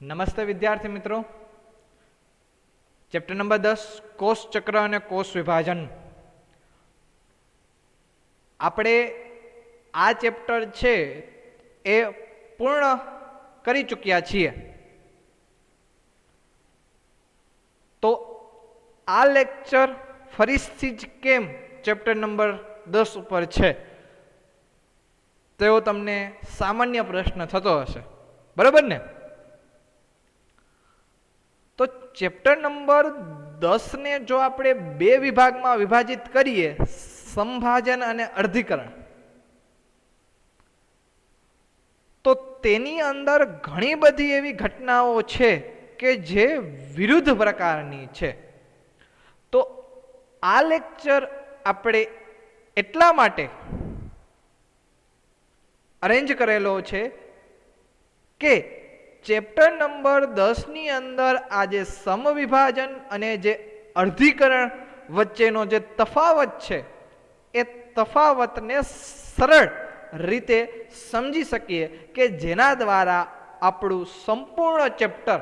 નમસ્તે વિદ્યાર્થી મિત્રો, ચેપ્ટર નંબર 10 કોષ ચક્ર અને કોષ વિભાજન. આપણે આ ચેપ્ટર છે એ પૂર્ણ કરી ચૂક્યા છીએ. તો આ લેક્ચર ફરીથી જ કેમ ચેપ્ટર નંબર 10 ઉપર છે તેવો તમને સામાન્ય પ્રશ્ન થતો હશે, બરાબર ને? તો ચેપ્ટર નંબર 10 ને જો આપણે બે વિભાગમાં વિભાજિત કરીએ, સંભાજન અને અર્ધીકરણ, તો તેની અંદર ઘણી બધી એવી ઘટનાઓ છે કે જે વિરુદ્ધ પ્રકારની છે. તો આ લેક્ચર આપણે એટલા માટે અરેન્જ કરેલો છે કે ચેપ્ટર નંબર 10 ની અંદર આ જે સમવિભાજન અને જે અર્ધીકરણ વચ્ચેનો જે તફાવત છે એ તફાવતને સરળ રીતે સમજી શકીએ કે જેના દ્વારા આપણું સંપૂર્ણ ચેપ્ટર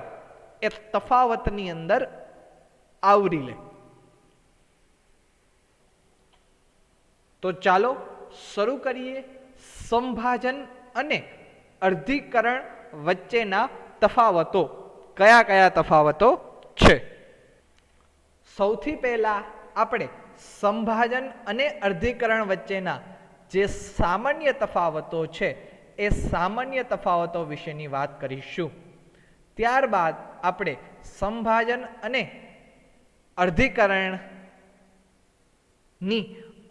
એ તફાવતની અંદર આવરી લે. તો ચાલો શરૂ કરીએ સંભાજન અને અર્ધીકરણ વચ્ચેના તફાવતો. કયા કયા તફાવતો છે? સૌથી પહેલા આપણે સંભાજન અને અર્ધીકરણ વચ્ચેના જે સામાન્ય તફાવતો છે એ સામાન્ય તફાવતો વિશેની વાત કરીશું. ત્યારબાદ આપણે સંભાજન અને અર્ધીકરણની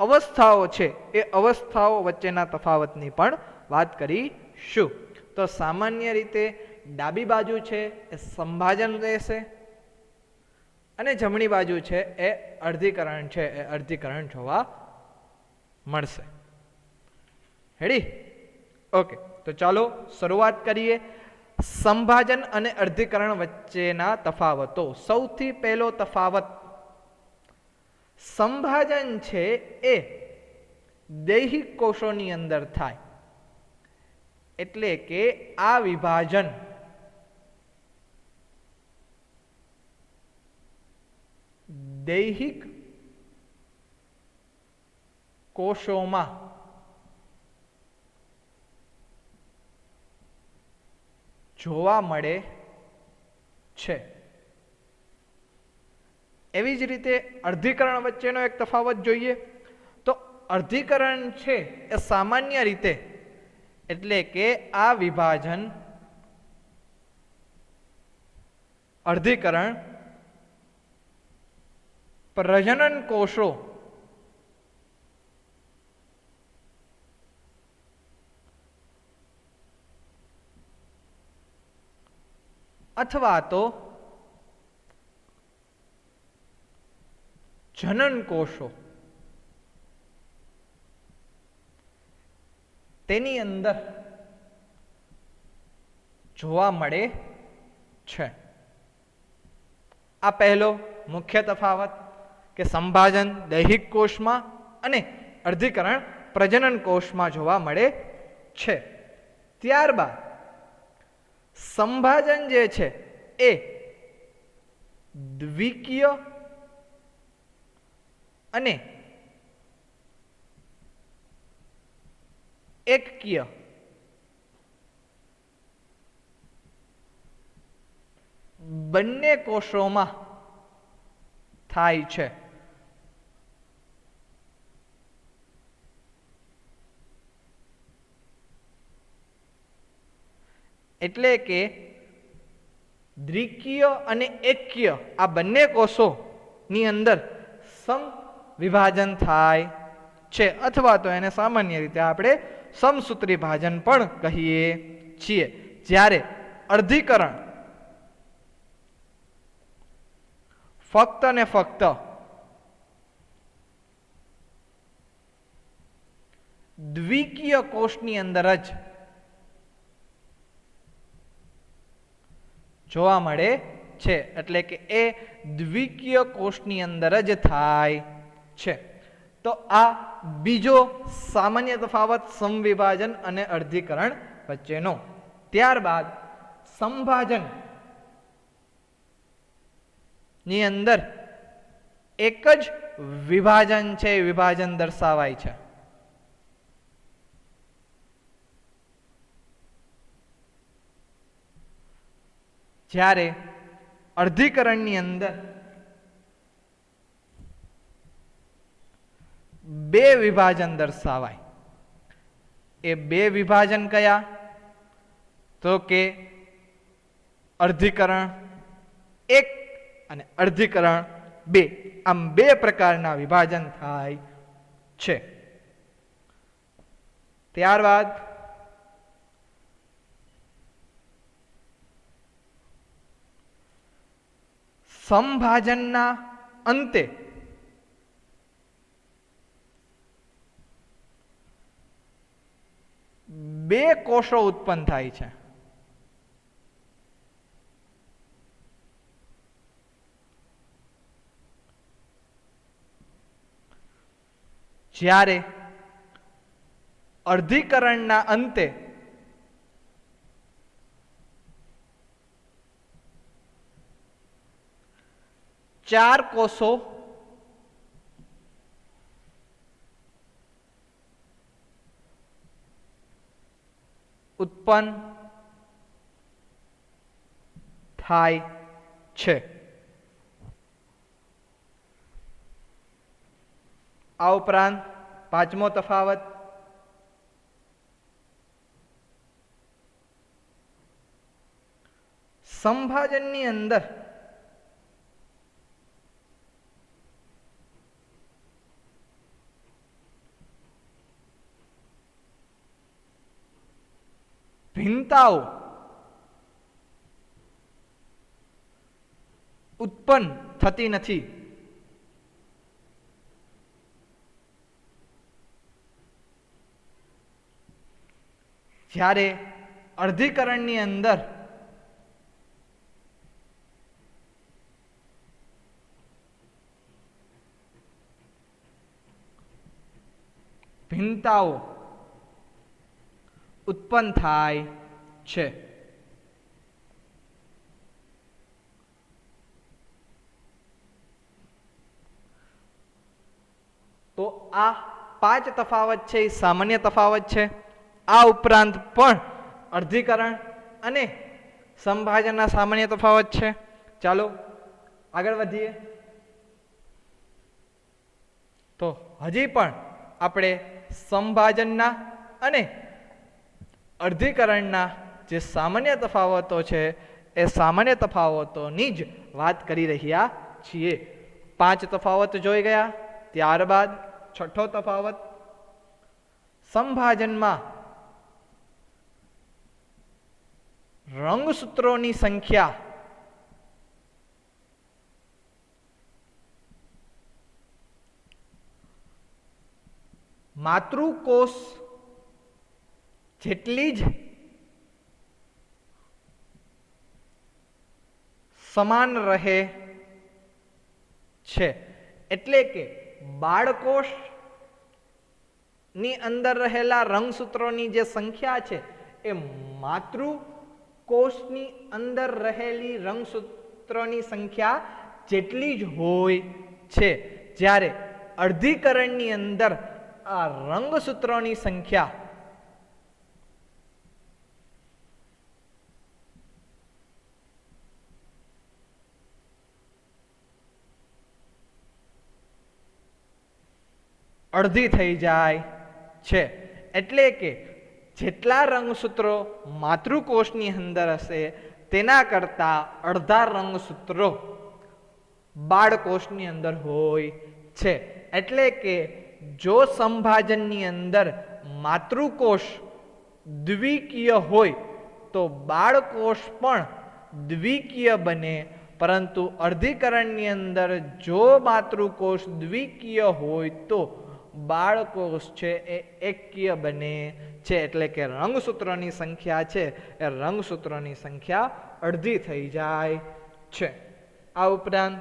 અવસ્થાઓ છે એ અવસ્થાઓ વચ્ચેના તફાવતની પણ વાત કરીશું. તો સામાન્ય રીતે ડાબી બાજુ છે એ સંભાજન રહેશે અને જમણી બાજુ છે એ અર્ધીકરણ છે, એ અર્ધીકરણ જોવા મળશે. રેડી? ઓકે, તો ચાલો શરૂઆત કરીએ સંભાજન અને અર્ધીકરણ વચ્ચેના તફાવતો. સૌથી પહેલો તફાવત, સંભાજન છે એ દૈહિક કોષોની અંદર થાય, એટલે કે આ વિભાજન દૈહિક કોષોમાં જોવા મળે છે. એવી જ રીતે અર્ધીકરણ વચ્ચેનો એક તફાવત જોઈએ તો અર્ધીકરણ છે એ સામાન્ય રીતે, એટલે કે આ વિભાજન અર્ધીકરણ પ્રજનન કોષો અથવા તો જનન કોષો તેની અંદર જોવા મળે છે. આ પહેલો મુખ્ય તફાવત કે સંભાજન દૈહિક કોષમાં અને અર્ધીકરણ પ્રજનન કોષમાં જોવા મળે છે. ત્યારબાદ સંભાજન જે છે એ દ્વિકીય અને એકકીય બંને કોષોમાં થાય છે. એટલે કે દ્વિકીય અને એકકીય આ બંને કોષોની અંદર સમવિભાજન થાય છે, અથવા તો એને સામાન્ય રીતે આપણે સમસૂત્રી ભાજન પણ કહીએ છીએ. જ્યારે અર્ધીકરણ ફક્ત ને ફક્ત દ્વિકીય કોષની અંદર જ જોવા મળે છે, એટલે કે એ દ્વિકીય કોષની અંદર જ થાય છે. તો આ બીજો સામાન્ય તફાવત સમવિભાજન અને અર્ધીકરણ વચ્ચેનો. ત્યારબાદ સંભાજન ની અંદર એક જ વિભાજન છે, વિભાજન દર્શાવાય છે. જ્યારે અર્ધીકરણની અંદર બે વિભાજન દર્શાવાય. એ બે વિભાજન કયા? તો કે અર્ધીકરણ 1 અને અર્ધીકરણ 2. આમ બે પ્રકારના વિભાજન થાય છે. ત્યારબાદ સમભાજનના અંતે બે કોષો ઉત્પન્ન થાય છે. જ્યારે અર્ધીકરણના અંતે ચાર કોષો ઉત્પન્ન થાય છે. આ ઉપરાંત પાંચમો તફાવત સંભાજનની અંદર ભિન્નતાઓ ઉત્પન્ન થતી નથી. જ્યારે અર્ધીકરણની અંદર ભિન્નતાઓ ઉત્પન્ન થાય છે. તો આ પાંચ તફાવત છે એ સામાન્ય તફાવત છે. આ ઉપરાંત પણ અર્ધીકરણ અને સંભાજનના સામાન્ય તફાવત છે. ચાલો આગળ વધીએ. તો હજી પણ આપણે સંભાજનના અને અર્ધીકરણના જે સામાન્ય તફાવતો છે એ સામાન્ય તફાવતોની જ વાત કરી રહ્યા છીએ. પાંચ તફાવત જોઈ ગયા. ત્યારબાદ છઠ્ઠો તફાવત સંભાજનમાં રંગસૂત્રોની સંખ્યા માતૃકોષ જેટલી જ સમાન રહે છે. એટલે કે બાળકોષની અંદર રહેલા રંગસૂત્રોની જે સંખ્યા છે એ માતૃકોષની અંદર રહેલી રંગસૂત્રોની સંખ્યા જેટલી જ હોય છે. જ્યારે અર્ધીકરણની અંદર આ રંગસૂત્રોની સંખ્યા અડધી થઈ જાય છે. એટલે કે જેટલા રંગસૂત્રો માતૃકોષની અંદર હશે તેના કરતા અડધા રંગસૂત્રો બાળકોષની અંદર હોય છે. એટલે કે જો સંભાજનની અંદર માતૃકોષ દ્વિકીય હોય તો બાળકોષ પણ દ્વિકીય બને. પરંતુ અર્ધીકરણની અંદર જો માતૃકોષ દ્વિકીય હોય તો બાળકોષ છે એ એકકીય બને છે. એટલે કે રંગસૂત્રોની સંખ્યા છે એ રંગસૂત્રોની સંખ્યા અડધી થઈ જાય છે. આ ઉપરાંત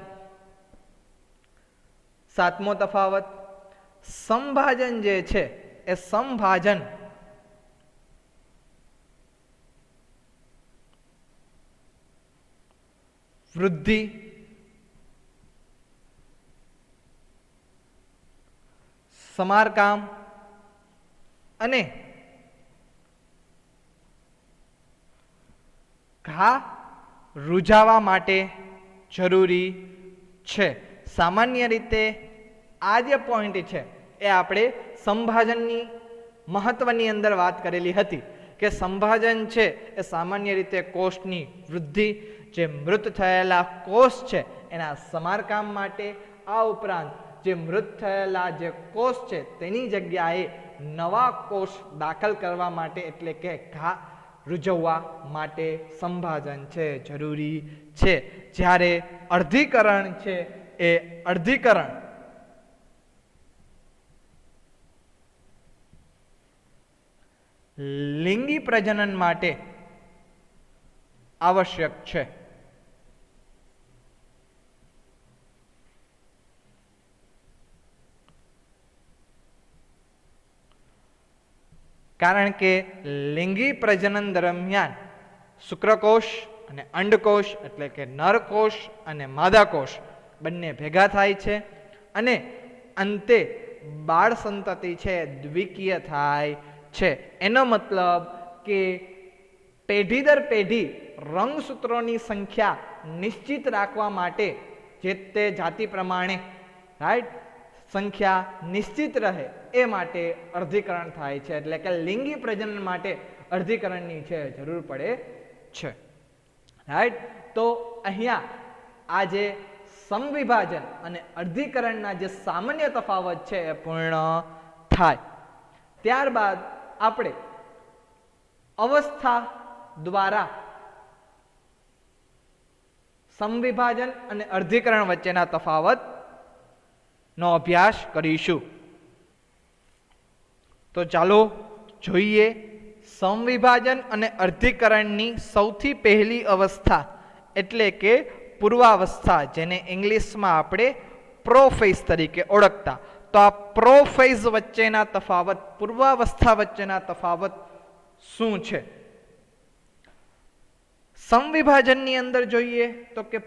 સાતમો તફાવત સંભાજન જે છે એ સંભાજન વૃદ્ધિ સમારકામ અને ઘા રૂઝાવા માટે જરૂરી છે. સામાન્ય રીતે આ જે પોઈન્ટ છે એ આપણે સંભાજનની મહત્વની અંદર વાત કરેલી હતી કે સંભાજન છે એ સામાન્ય રીતે કોષની વૃદ્ધિ, જે મૃત થયેલા કોષ છે એના સમારકામ માટે, આ ઉપરાંત જે મૃત થયેલા જે કોષ છે તેની જગ્યાએ નવા કોષ દાખલ કરવા માટે એટલે કે ઘા રૂઝવવા માટે સંભાજન છે જરૂરી છે. જ્યારે અર્ધીકરણ છે એ અર્ધીકરણ લિંગી પ્રજનન માટે આવશ્યક છે. કારણ કે લિંગી પ્રજનન દરમિયાન શુક્રકોષ અને અંડકોષ એટલે કે નરકોષ અને માદાકોષ બંને ભેગા થાય છે અને અંતે બાળ સંતતિ છે દ્વિકીય થાય છે. એનો મતલબ કે પેઢી દર પેઢી રંગસૂત્રોની સંખ્યા નિશ્ચિત રાખવા માટે જે તે જાતિ પ્રમાણે રાઈટ સંખ્યા નિશ્ચિત રહે એ માટે અર્ધીકરણ થાય છે. એટલે કે લિંગી પ્રજનન માટે અર્ધીકરણની છે જરૂર પડે છે. રાઈટ, તો અહીંયા આ જે સમવિભાજન અને અર્ધીકરણના જે સામાન્ય તફાવત છે એ પૂર્ણ થાય. ત્યારબાદ આપણે અવસ્થા દ્વારા સમવિભાજન અને અર્ધીકરણ વચ્ચેના તફાવત નો અભ્યાસ કરીશું. તો ચાલો જોઈએ સમવિભાજન અને અર્ધીકરણની સૌથી પહેલી અવસ્થા એટલે કે પૂર્વાવસ્થા, જેને ઇંગ્લિશમાં આપણે પ્રોફેઝ તરીકે ઓળખતા. તો આ પ્રોફેઝ વચ્ચેના તફાવત, પૂર્વાવસ્થા વચ્ચેના તફાવત શું છે? સમવિભાજનની અંદર જોઈએ તો કે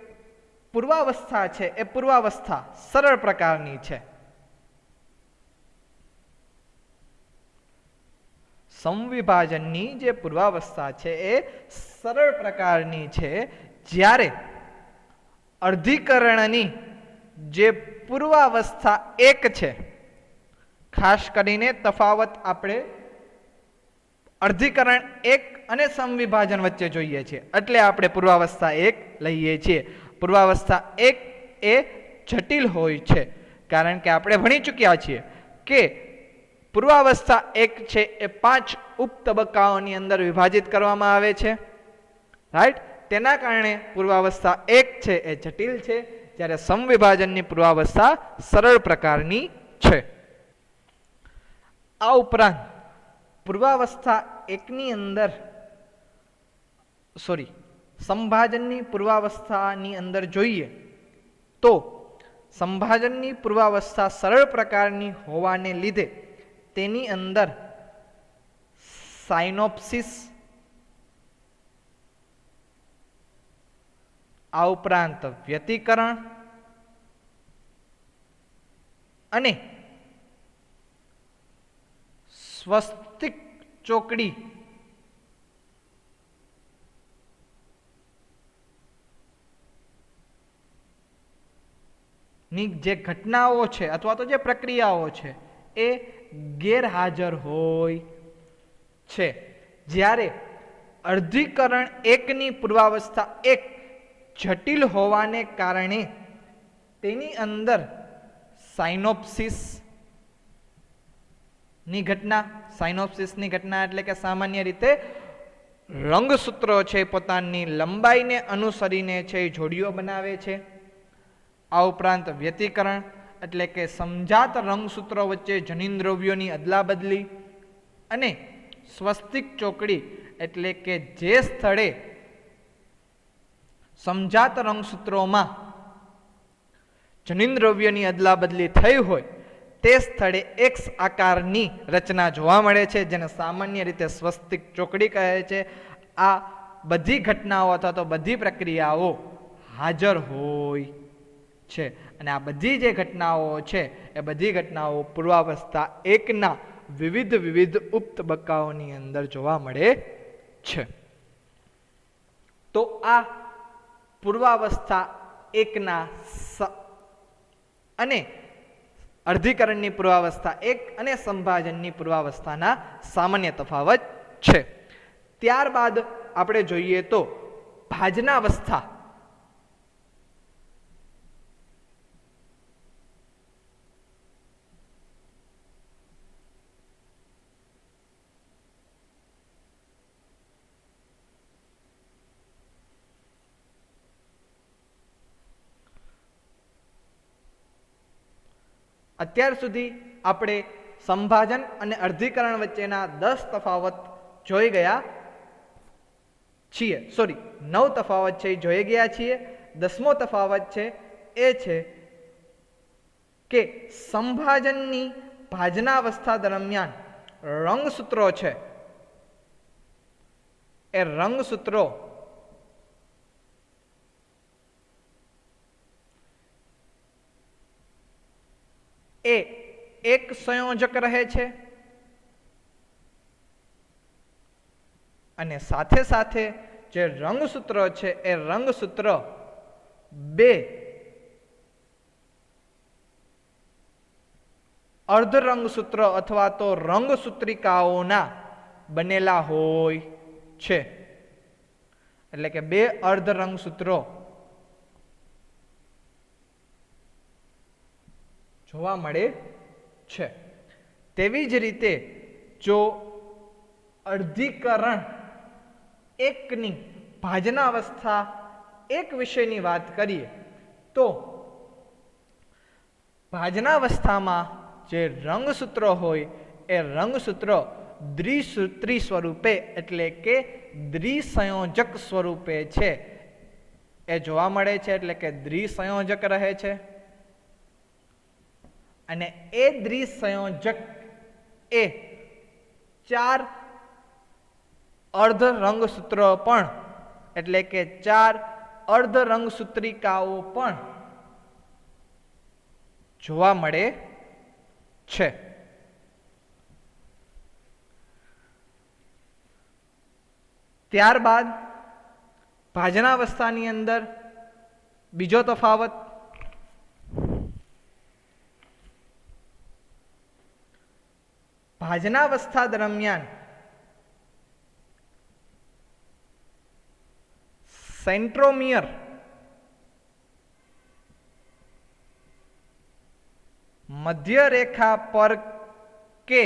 પૂર્વાવસ્થા છે એ પૂર્વાવસ્થા સરળ પ્રકારની છે. સમવિભાજનની જે પૂર્વાવસ્થા છે એ સરળ પ્રકારની છે, જ્યારે અર્ધીકરણની જે પૂર્વાવસ્થા એક છે, ખાસ કરીને તફાવત આપણે અર્ધીકરણ એક અને સમવિભાજન વચ્ચે જોઈએ છીએ એટલે આપણે પૂર્વાવસ્થા એક લઈએ છીએ. પૂર્વાવસ્થા એક એ જટિલ હોય છે કારણ કે આપણે ભણી ચૂક્યા છીએ કે પૂર્વાવસ્થા એક છે એ 5 ઉપ તબક્કાઓની અંદર વિભાજિત કરવામાં આવે છે. રાઈટ, તેના કારણે પૂર્વાવસ્થા એક છે એ જટિલ છે, જ્યારે સમવિભાજનની પૂર્વાવસ્થા સરળ પ્રકારની છે. આ ઉપરાંત પૂર્વાવસ્થા એકની અંદર સંભાજનની પૂર્વાવસ્થાની અંદર જોઈએ તો સંભાજનની પૂર્વાવસ્થા સરળ પ્રકારની હોવાને લીધે તેની અંદર સાયનોપ્સિસ, આ ઉપરાંત વ્યતિકરણ અને સ્વસ્તિક ચોકડી ની જે ઘટનાઓ છે અથવા તો જે પ્રક્રિયાઓ છે એ ગેરહાજર હોય છે. જ્યારે અર્ધીકરણ એકની પૂર્વાવસ્થા એક જટિલ હોવાને કારણે તેની અંદર સાયનોપ્સિસની ઘટના એટલે કે સામાન્ય રીતે રંગસૂત્રો છે પોતાની લંબાઈને અનુસરીને છે જોડીઓ બનાવે છે. આ ઉપરાંત વ્યતિકરણ એટલે કે સમજાત રંગસૂત્રો વચ્ચે જનીનદ્રવ્યોની અદલાબદલી અને સ્વસ્તિક ચોકડી એટલે કે જે સ્થળે સમજાત રંગસૂત્રોમાં જનીનદ્રવ્યોની અદલાબદલી થઈ હોય તે સ્થળે એક્સ આકારની રચના જોવા મળે છે, જેને સામાન્ય રીતે સ્વસ્તિક ચોકડી કહે છે. આ બધી ઘટનાઓ અથવા તો બધી પ્રક્રિયાઓ હાજર હોય છે અને આ બધી જે ઘટનાઓ છે એ બધી ઘટનાઓ પૂર્વાવસ્થા એકના વિવિધ ઉપતબક્કાઓની અંદર જોવા મળે છે. તો આ પૂર્વાવસ્થા એકના અને અર્ધીકરણની પૂર્વાવસ્થા એક અને સંભાજનની પૂર્વાવસ્થાના સામાન્ય તફાવત છે. ત્યારબાદ આપણે જોઈએ તો ભાજનાવસ્થા. અત્યાર સુધી આપણે સંભાજન અને અર્ધીકરણ વચ્ચેના 10 તફાવત જોઈ ગયા છીએ. 9 તફાવત છે એ જોઈ ગયા છીએ. 10મો તફાવત છે એ છે કે સંભાજનની ભાજનાવસ્થા દરમિયાન રંગસૂત્રો છે એ રંગસૂત્રો એ એક સંયોજક રહે છે અને સાથે સાથે જે રંગસૂત્ર છે એ રંગસૂત્ર બે અર્ધ રંગસૂત્ર અથવા તો રંગસૂત્રિકાઓના બનેલા હોય છે. એટલે કે બે અર્ધ રંગસૂત્રો જોવા મળે છે. તેવી જ રીતે જો અર્ધીકરણ એકની ભાજનાવસ્થા એક વિષયની વાત કરીએ તો ભાજનાવસ્થામાં જે રંગસૂત્રો હોય એ રંગસૂત્ર દ્વિસૂત્રી સ્વરૂપે એટલે કે દ્વિસંયોજક સ્વરૂપે છે એ જોવા મળે છે. એટલે કે દ્વિસંયોજક રહે છે અને એ દ્વિસંયોજક એ 4 અર્ધ રંગસૂત્રો પણ એટલે કે 4 અર્ધ રંગસૂત્રિકાઓ પણ જોવા મળે છે. ત્યારબાદ ભાજનાવસ્થાની અંદર બીજો તફાવત ભાજનાવસ્થા દરમિયાન સેન્ટ્રોમિયર મધ્ય રેખા પર કે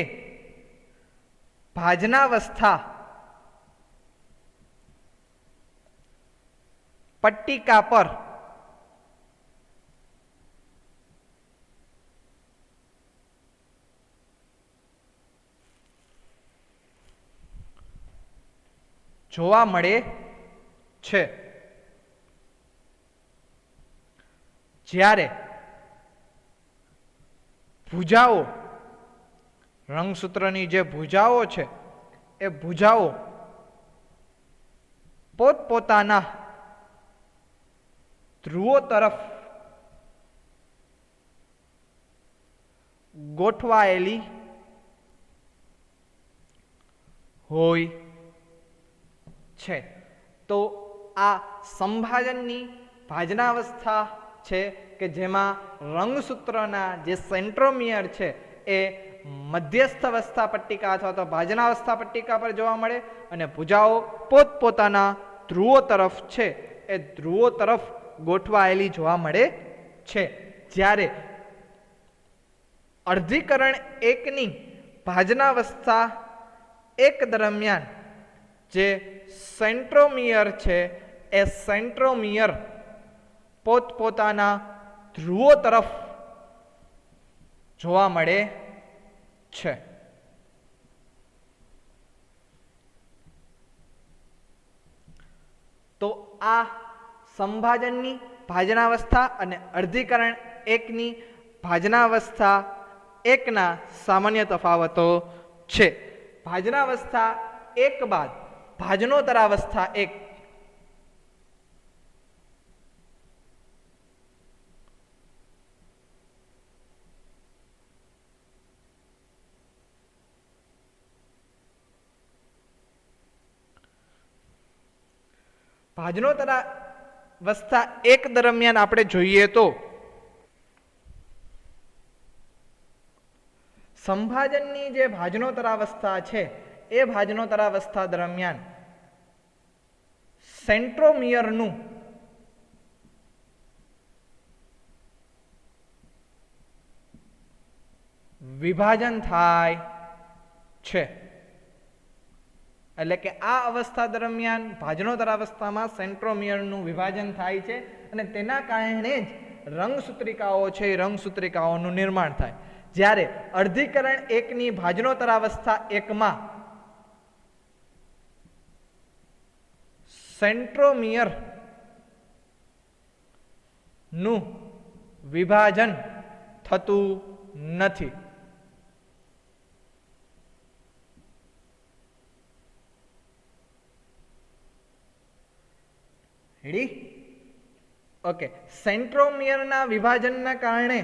ભાજનાવસ્થા પટ્ટિકા પર જોવા મળે છે. જ્યારે ભુજાઓ રંગસૂત્રની જે ભુજાઓ છે એ ભુજાઓ પોતપોતાના ધ્રુવો તરફ ગોઠવાયેલી હોય છે. તો આ સંભાજનની ભાજનાવસ્થા છે કે જેમાં રંગસૂત્રના જે સેન્ટ્રોમિયર છે એ મધ્યસ્થ અવસ્થા પટ્ટિકા અથવા તો ભાજનાવસ્થા પટ્ટિકા પર જોવા મળે અને ભુજાઓ પોતપોતાના ધ્રુવો તરફ છે એ ધ્રુવો તરફ ગોઠવાયેલી જોવા મળે છે. જ્યારે અર્ધીકરણ એકની ભાજનાવસ્થા એક દરમિયાન જે સેન્ટ્રોમિયર છે એ સેન્ટ્રોમિયર પોતપોતાના ધ્રુવો તરફ જોવા મળે છે. તો આ સંભાજનની ભાજનાવસ્થા અને અર્ધીકરણ એકની ભાજનાવસ્થા એકના સામાન્ય તફાવતો છે. ભાજનાવસ્થા એક બાદ ભાજનોત્તરાવસ્થા એક. ભાજનોતરાવસ્થા એક દરમિયાન આપણે જોઈએ તો સંભાજનની જે ભાજનોતરાવસ્થા છે એ ભાજનોતરાવસ્થા દરમિયાન સેન્ટ્રોમિયરનું વિભાજન થાય છે. એટલે કે આ અવસ્થા દરમિયાન ભાજનોતરાવસ્થામાં સેન્ટ્રોમિયરનું વિભાજન થાય છે અને તેના કારણે જ રંગસૂત્રિકાઓ છે એ રંગસૂત્રિકાઓનું નિર્માણ થાય. જ્યારે અર્ધીકરણ એકની ભાજનોતરાવસ્થા એકમાં સેન્ટ્રોમિયર નું વિભાજન થતું નથી. રેડી? ઓકે, સેન્ટ્રોમિયરના વિભાજનના કારણે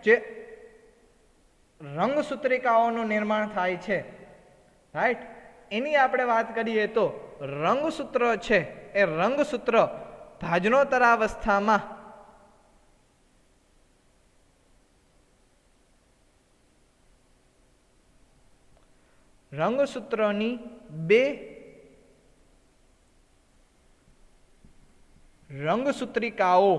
જે રંગસૂત્રિકાઓનું નિર્માણ થાય છે, રાઈટ, એની આપણે વાત કરીએ તો રંગસૂત્ર છે એ રંગસૂત્ર ભાજનોતરાવસ્થામાં રંગસૂત્રોની બે રંગસૂત્રિકાઓ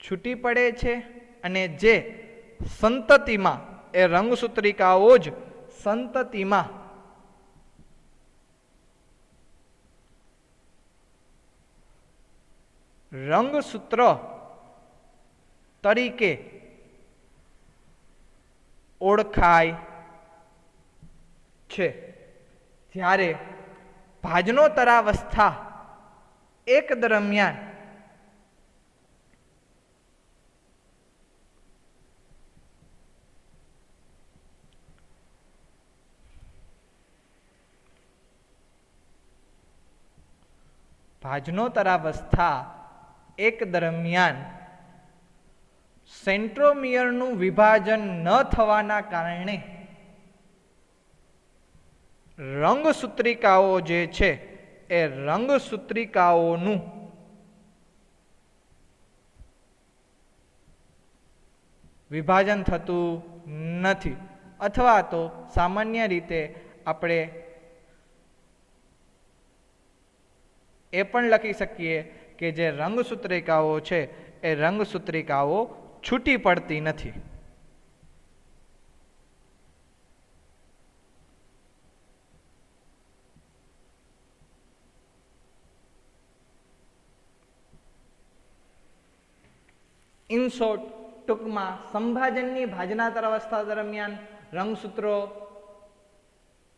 છૂટી પડે છે અને જે સંતતિમાં એ રંગસૂત્રિકાઓ જ સંતતિમાં રંગસૂત્ર તરીકે ઓળખાય છે. જ્યારે ભાજનોતરાવસ્થા એક દરમિયાન સેન્ટ્રોમિયરનું વિભાજન ન થવાના કારણે રંગસૂત્રિકાઓ જે છે એ રંગસૂત્રિકાઓનું વિભાજન થતું નથી. અથવા તો સામાન્ય રીતે આપણે એ પણ લખી શકીએ કે જે રંગસૂત્રિકાઓ છે એ રંગસૂત્રિકાઓ છૂટી પડતી નથી. ઇન શોર્ટ, ટૂંકમાં સંભાજનની ભાજનાતરાવસ્થા દરમિયાન રંગસૂત્રો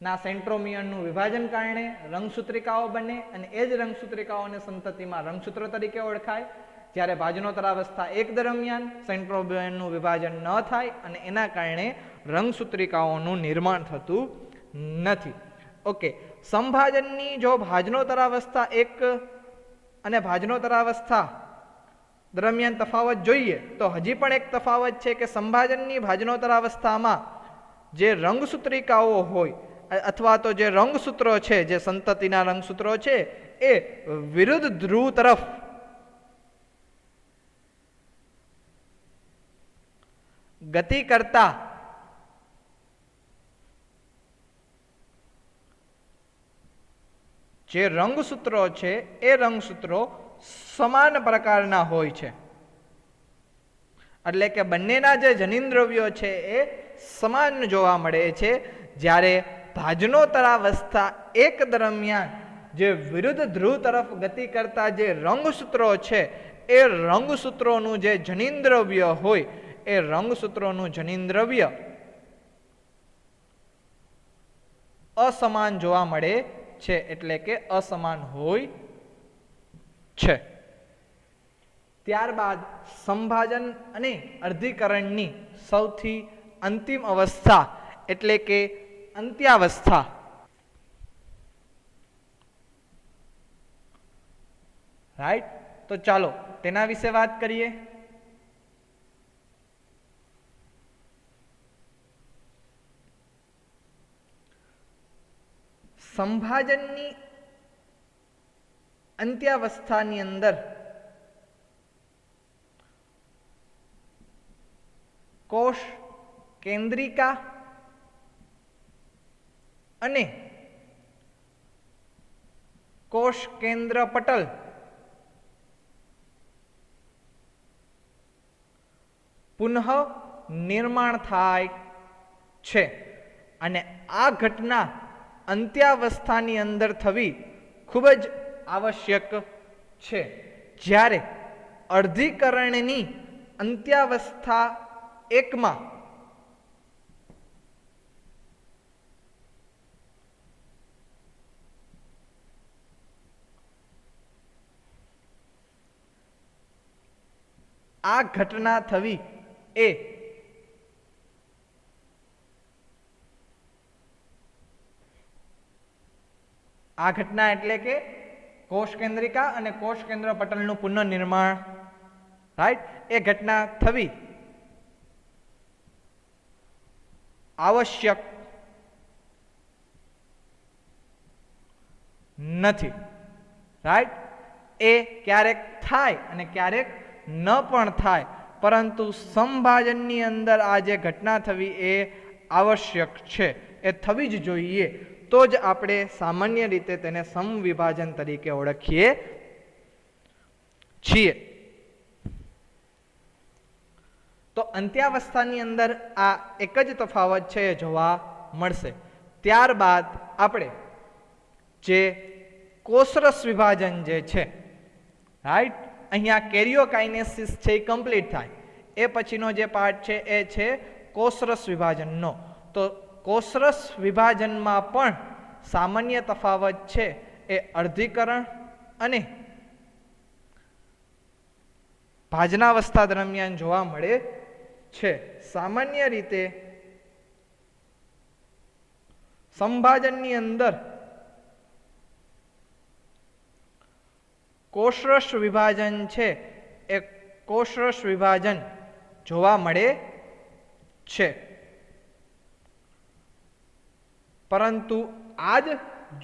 ના સેન્ટ્રોમિયરનું વિભાજન કારણે રંગસૂત્રિકાઓ બને અને એ જ રંગસૂત્રિકાઓને સંતતિમાં રંગસૂત્ર તરીકે ઓળખાય. જ્યારે ભાજનોતરાવસ્થા એક દરમિયાન સેન્ટ્રોમિયરનું વિભાજન ન થાય અને એના કારણે રંગસૂત્રિકાઓનું નિર્માણ થતું નથી. ઓકે, સંભાજનની જો ભાજનોતરાવસ્થા એક અને ભાજનોતરાવસ્થા દરમિયાન તફાવત જોઈએ તો હજી પણ એક તફાવત છે કે સંભાજનની ભાજનોતરાવસ્થામાં જે રંગસૂત્રિકાઓ હોય અથવા તો જે રંગસૂત્રો છે, જે સંતતિના રંગસૂત્રો છે, એ વિરુદ્ધ ધ્રુવ તરફ ગતિ કરતા જે રંગસૂત્રો છે એ રંગસૂત્રો સમાન પ્રકારના હોય છે. એટલે કે બંનેના જે જનીન્દ્રવ્યો છે એ સમાન જોવા મળે છે. જ્યારે ભાજનોતરાવસ્થા એક દરમિયાન જે વિરુદ્ધ ધ્રુવ તરફ ગતિ કરતા જે રંગસૂત્રો છે એ રંગસૂત્રોનું જે જનીન્દ્રવ્ય હોય એ રંગસૂત્રોનું જનીન્દ્રવ્ય અસમાન જોવા મળે છે. એટલે કે અસમાન હોય છે. ત્યારબાદ સંભાજન અને અર્ધીકરણની સૌથી અંતિમ અવસ્થા એટલે કે અંત્યાવસ્થા, રાઈટ? તો ચાલો તેના વિશે વાત કરીએ. સંભાજનની અંત્યાવસ્થાની અંદર કોષ કેન્દ્રિકા અને કોષ કેન્દ્ર પટલ પુનઃ નિર્માણ થાય છે અને આ ઘટના અંત્યાવસ્થાની અંદર થવી ખૂબ જ આવશ્યક છે. જ્યારે અર્ધીકરણની અંત્યાવસ્થા એકમાં આ ઘટના થવી એ આ ઘટના એટલે કે કોષ કેન્દ્રિકા અને કોષ કેન્દ્ર પટલનું પુનઃનિર્માણ, રાઈટ, એ ઘટના થવી આવશ્યક નથી, રાઈટ. એ ક્યારેક થાય અને ક્યારેક ન પણ થાય, પરંતુ સંભાજનની અંદર આ જે ઘટના થવી એ આવશ્યક છે, એ થવી જ જોઈએ. તો જ આપણે સામાન્ય રીતે તેને સમવિભાજન તરીકે ઓળખીએ છીએ. તો અંત્યાવસ્થાની અંદર આ એક જ તફાવત છે એ જોવા મળશે. ત્યારબાદ આપણે જે કોષરસ વિભાજન જે છે, રાઈટ, અહીંયા કેરિયોકાઇનેસિસ છે એ કમ્પ્લીટ થાય, એ પછીનો જે પાર્ટ છે એ છે કોષરસ વિભાજનનો. તો કોષરસ વિભાજનમાં પણ સામાન્ય તફાવત છે એ અર્ધીકરણ અને ભાજનાવસ્થા દરમિયાન જોવા મળે છે. સામાન્ય રીતે સંભાજનની અંદર કોષરસ વિભાજન છે એ કોષરસ વિભાજન જોવા મળે છે, પરંતુ આજ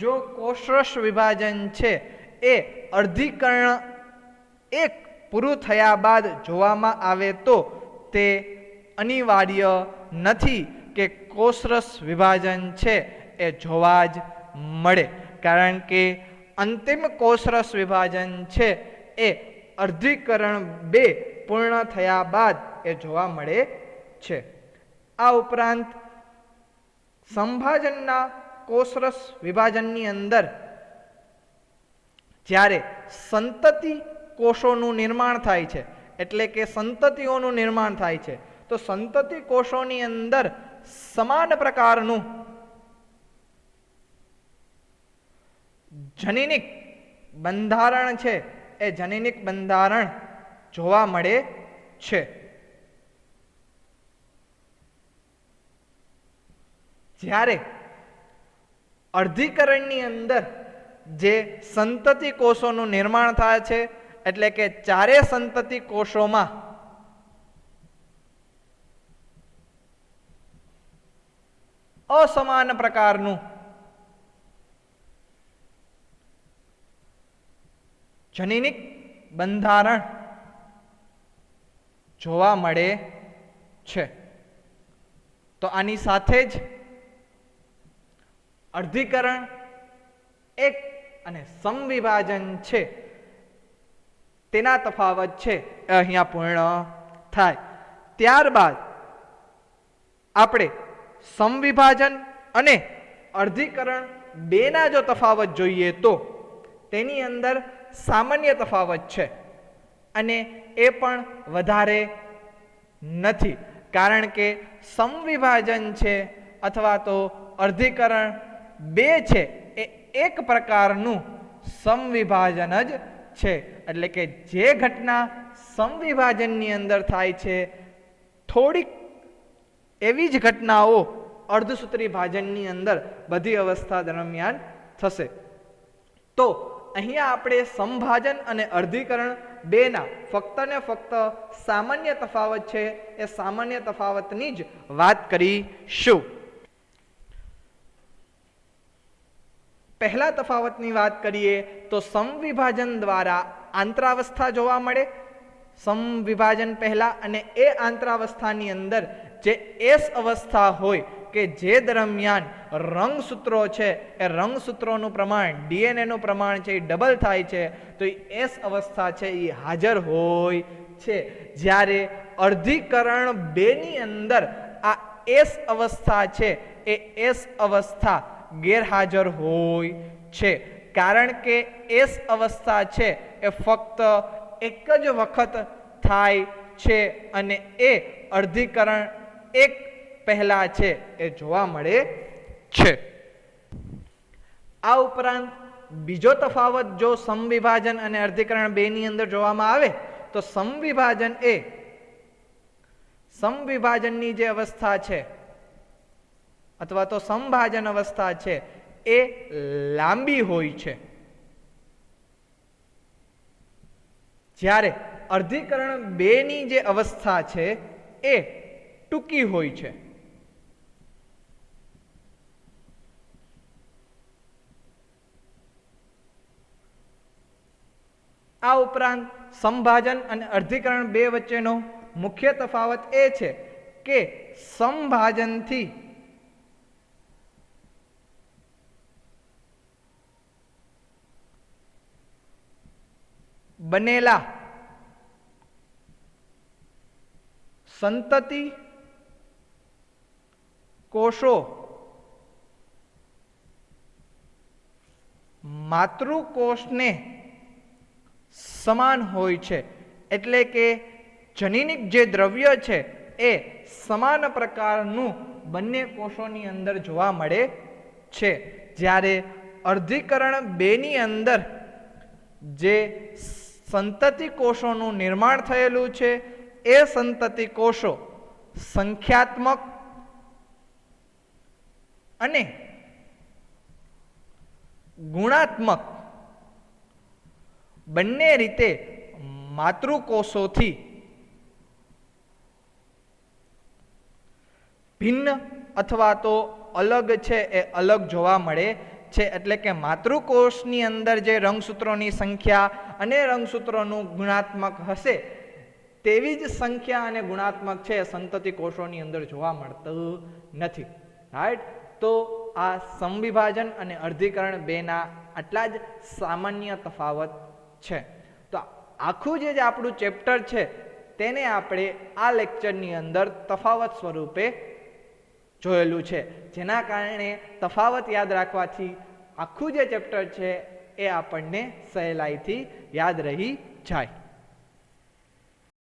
જો કોષરસ વિભાજન છે એ અર્ધીકરણ એક પૂરું થયા બાદ જોવામાં આવે તો તે અનિવાર્ય નથી કે કોષરસ વિભાજન છે એ જોવા જ મળે, કારણ કે અંતિમ કોષરસ વિભાજન છે એ અર્ધીકરણ 2 પૂર્ણ થયા બાદ એ જોવા મળે છે. આ ઉપરાંત સંભાજનના કોષરસ વિભાજનની અંદર જ્યારે સંતતિ કોષોનું નિર્માણ થાય છે, એટલે કે સંતતિઓનું નિર્માણ થાય છે, તો સંતતિ કોષોની અંદર સમાન પ્રકારનું જનીનિક બંધારણ છે એ જનીનિક બંધારણ જોવા મળે છે. જ્યારે અર્ધીકરણની અંદર જે સંતતિ કોષોનું નિર્માણ થાય છે, એટલે કે ચારે સંતતિ કોષોમાં અસમાન પ્રકારનું જનીનિક બંધારણ જોવા મળે છે. તો આની સાથે જ અર્ધીકરણ એક અને સમવિભાજન છે તેના તફાવત છે એ અહીંયા પૂર્ણ થાય. ત્યારબાદ આપણે સમવિભાજન અને અર્ધીકરણ બેના જો તફાવત જોઈએ તો તેની અંદર સામાન્ય તફાવત છે અને એ પણ વધારે નથી, કારણ કે સમવિભાજન છે અથવા તો અર્ધીકરણ 2 છે એ એક પ્રકારનું સમવિભાજન જ છે. એટલે કે જે ઘટના સમવિભાજનની અંદર થાય છે થોડીક એવી જ ઘટનાઓ અર્ધસૂત્રી ભાજનની અંદર બધી અવસ્થા દરમિયાન થશે. તો અહીંયા આપણે સંભાજન અને અર્ધીકરણ બેના ફક્ત ને ફક્ત સામાન્ય તફાવત છે એ સામાન્ય તફાવતની જ વાત કરીશું. પહેલા તફાવતની વાત કરીએ તો સમવિભાજન દ્વારા આંતરાવસ્થા જોવા મળે. સમવિભાજન પહેલા અને એ આંતરાવસ્થાની અંદર જે એસ અવસ્થા હોય કે જે દરમિયાન રંગસૂત્રો છે એ રંગસૂત્રોનું પ્રમાણ ડીએનએનું પ્રમાણ છે એ ડબલ થાય છે તો એ એસ અવસ્થા છે એ હાજર હોય છે. જ્યારે અર્ધીકરણ 2 ની અંદર આ એસ અવસ્થા છે એ એસ અવસ્થા ગેરહાજર હોય છે. કારણ કે એસ અવસ્થા છે એ ફક્ત એક જ વખત થાય છે અને એ અર્ધીકરણ 1 પહેલા છે એ જોવા મળે છે. આ ઉપરાંત બીજો તફાવત જો સમવિભાજન અને અર્ધીકરણ 2 ની અંદર જોવામાં આવે તો સમવિભાજનની જે અવસ્થા છે અથવા તો સમભાજન અવસ્થા છે એ લાંબી હોય છે, જ્યારે અર્ધીકરણ 2 ની જે અવસ્થા છે એ ટૂંકી હોય છે. આ ઉપરાંત સમભાજન અને અર્ધીકરણ 2 વચ્ચેનો મુખ્ય તફાવત એ છે કે સમભાજનથી બનેલા સંતતિ કોષો માતૃકોષને સમાન હોય છે. એટલે કે જનીનિક જે દ્રવ્ય છે એ સમાન પ્રકારનું બંને કોષોની અંદર જોવા મળે છે. જ્યારે અર્ધીકરણ 2 ની અંદર જે સંતતિ કોષોનું નિર્માણ થયેલું છે એ સંતતિ કોષો સંખ્યાત્મક અને ગુણાત્મક બંને રીતે માતૃકોષોથી ભિન્ન અથવા તો અલગ છે એ અલગ જોવા મળે છે. એટલે કે માતૃકોષની અંદર જે રંગસૂત્રોની સંખ્યા અને રંગસૂત્રોનું ગુણાત્મક હશે તેવી જ સંખ્યા અને ગુણાત્મક છે સંતતિ કોષોની અંદર જોવા મળતું નથી. રાઈટ. તો આ સમવિભાજન અને અર્ધીકરણ 2 ના આટલા જ સામાન્ય તફાવત છે. તો આખું જે આપણું ચેપ્ટર છે તેને આપણે આ લેક્ચરની અંદર તફાવત સ્વરૂપે જોયેલું છે, જેના કારણે તફાવત યાદ રાખવાથી આખું જે ચેપ્ટર છે એ આપણને સહેલાઈથી યાદ રહી જાય.